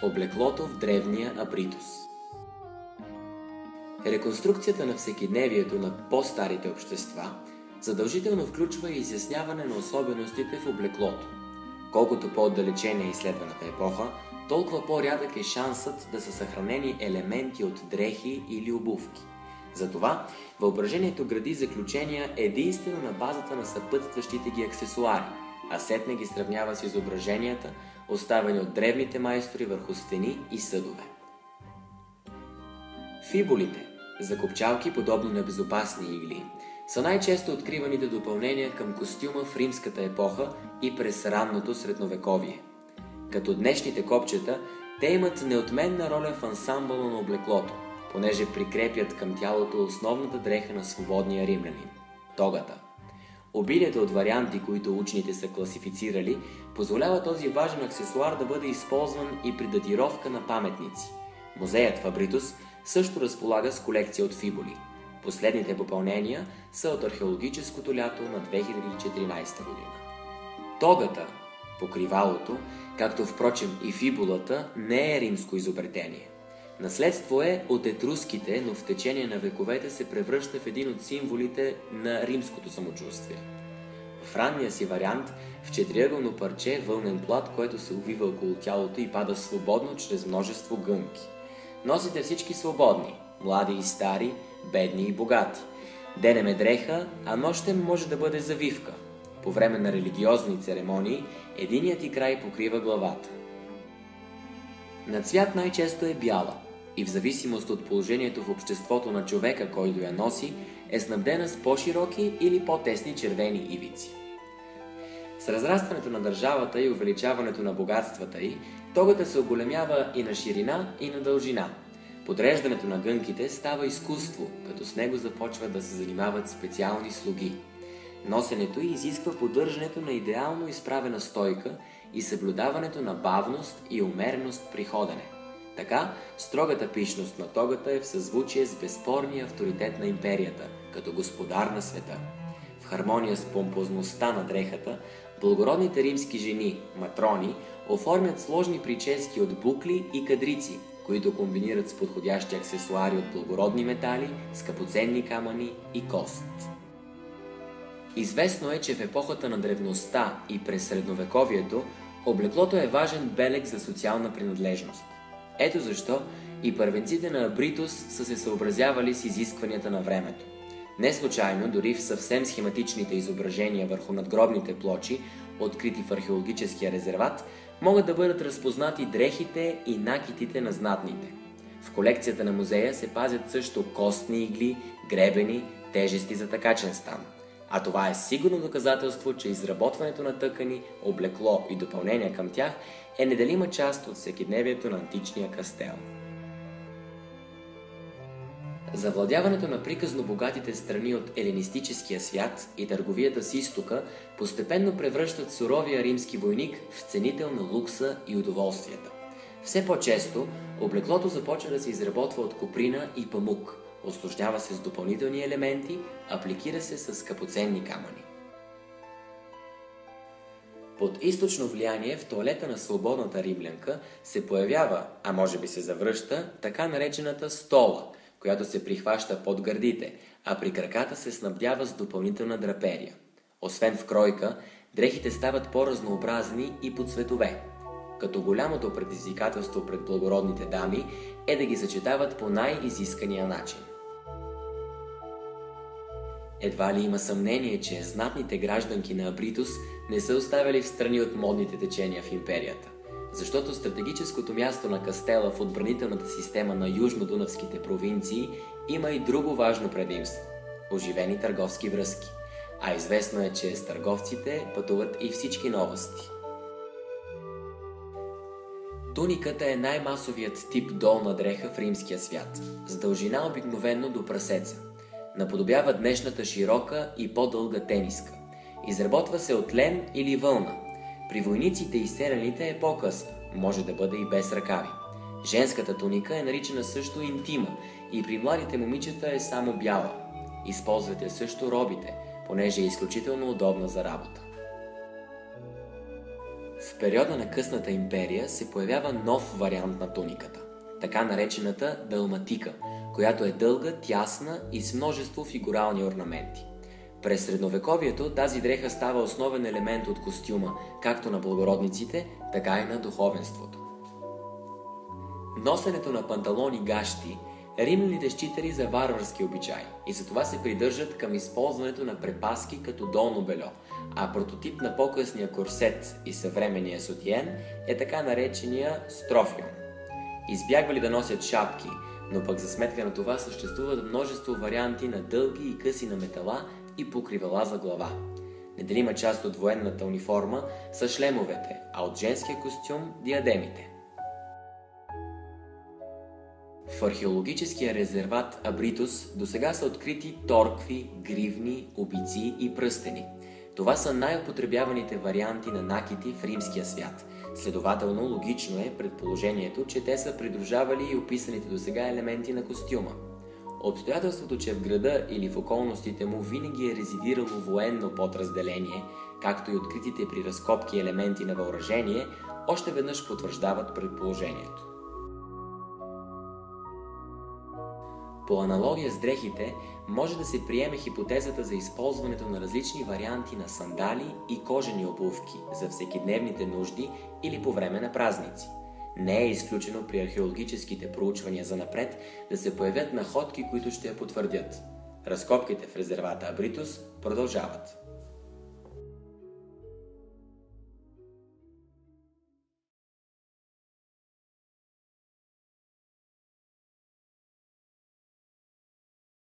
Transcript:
Облеклото в древния Абритус. Реконструкцията на всекидневието на по-старите общества задължително включва и изясняване на особеностите в облеклото. Колкото по-отдалечена е изследваната епоха, толкова по-рядък е шансът да са съхранени елементи от дрехи или обувки. Затова въображението гради заключения единствено на базата на съпътстващите ги аксесуари, а сетне ги сравнява с изображенията, оставени от древните майстори върху стени и съдове. Фибулите, закопчалки подобно на безопасни игли, са най-често откриваните допълнения към костюма в римската епоха и през ранното средновековие. Като днешните копчета, те имат неотменна роля в ансамбъла на облеклото, понеже прикрепят към тялото основната дреха на свободния римлянин – тогата. Обилието от варианти, които учените са класифицирали, позволява този важен аксесуар да бъде използван и при датировка на паметници. Музеят в Абритус също разполага с колекция от фибули. Последните попълнения са от археологическото лято на 2014 година. Тогата, покривалото, както впрочем и фибулата, не е римско изобретение. Наследство е от етруските, но в течение на вековете се превръща в един от символите на римското самочувствие. В ранния си вариант в четириъгълно парче вълнен плат, което се увива около тялото и пада свободно чрез множество гънки. Носите всички свободни, млади и стари, бедни и богати. Денем е дреха, а нощем може да бъде завивка. По време на религиозни церемонии единият и край покрива главата. На цвят най-често е бяла и в зависимост от положението в обществото на човека, който я носи, е снабдена с по-широки или по-тесни червени ивици. С разрастването на държавата и увеличаването на богатствата й, тогата се оголемява и на ширина, и на дължина. Подреждането на гънките става изкуство, като с него започват да се занимават специални слуги. Носенето й изисква поддържането на идеално изправена стойка и съблюдаването на бавност и умереност при ходене. Така, строгата пишност на тогата е в съзвучие с безспорния авторитет на империята, като господар на света. В хармония с помпозността на дрехата, благородните римски жени, матрони, оформят сложни прически от букли и кадрици, които комбинират с подходящи аксесуари от благородни метали, скъпоценни камъни и кост. Известно е, че в епохата на древността и през средновековието облеклото е важен белег за социална принадлежност. Ето защо и първенците на Абритус са се съобразявали с изискванията на времето. Не случайно, дори в съвсем схематичните изображения върху надгробните плочи, открити в археологическия резерват, могат да бъдат разпознати дрехите и накитите на знатните. В колекцията на музея се пазят също костни игли, гребени, тежести за такачен стан. А това е сигурно доказателство, че изработването на тъкани, облекло и допълнения към тях е неделима част от всекидневието на античния кастел. Завладяването на приказно богатите страни от елинистическия свят и търговията с изтока постепенно превръщат суровия римски войник в ценител на лукса и удоволствията. Все по-често облеклото започва да се изработва от коприна и памук, усложнява се с допълнителни елементи, апликира се с скъпоценни камъни. Под източно влияние в тоалета на свободната римлянка се появява, а може би се завръща, така наречената стола, която се прихваща под гърдите, а при краката се снабдява с допълнителна драперия. Освен в кройка, дрехите стават по-разнообразни и по цветове, като голямото предизвикателство пред благородните дами е да ги съчетават по най-изискания начин. Едва ли има съмнение, че знатните гражданки на Абритус не са оставили в страни от модните течения в империята, защото стратегическото място на кастела в отбранителната система на южнодунавските провинции има и друго важно предимство – оживени търговски връзки, а известно е, че с търговците пътуват и всички новости. Туниката е най-масовият тип долна дреха в римския свят, с дължина обикновено до прасеца. Наподобява днешната широка и по-дълга тениска. Изработва се от лен или вълна. При войниците и селяните е по-къса, може да бъде и без ръкави. Женската туника е наричана също интима и при младите момичета е само бяла. Използвате също робите, понеже е изключително удобна за работа. В периода на късната империя се появява нов вариант на туниката, така наречената далматика, която е дълга, тясна и с множество фигурални орнаменти. През средновековието тази дреха става основен елемент от костюма, както на благородниците, така и на духовенството. Носенето на панталони гащи римляните считали за варварски обичай и затова се придържат към използването на препаски като долно бельо, а прототип на по-късния корсет и съвременния сутиен е така наречения строфиум. Избягвали да носят шапки, но пък за сметка на това съществуват множество варианти на дълги и къси на метала и покривала за глава. Неделима част от военната униформа са шлемовете, а от женския костюм – диадемите. В археологическия резерват Абритус досега са открити торкви, гривни, обици и пръстени. Това са най-употребяваните варианти на накити в римския свят. Следователно, логично е предположението, че те са придружавали и описаните досега елементи на костюма. Обстоятелството, че в града или в околностите му винаги е резидирало военно подразделение, както и откритите при разкопки елементи на въоръжение, още веднъж потвърждават предположението. По аналогия с дрехите, може да се приеме хипотезата за използването на различни варианти на сандали и кожени обувки за всекидневните нужди или по време на празници. Не е изключено при археологическите проучвания занапред да се появят находки, които ще я потвърдят. Разкопките в резервата Абритус продължават.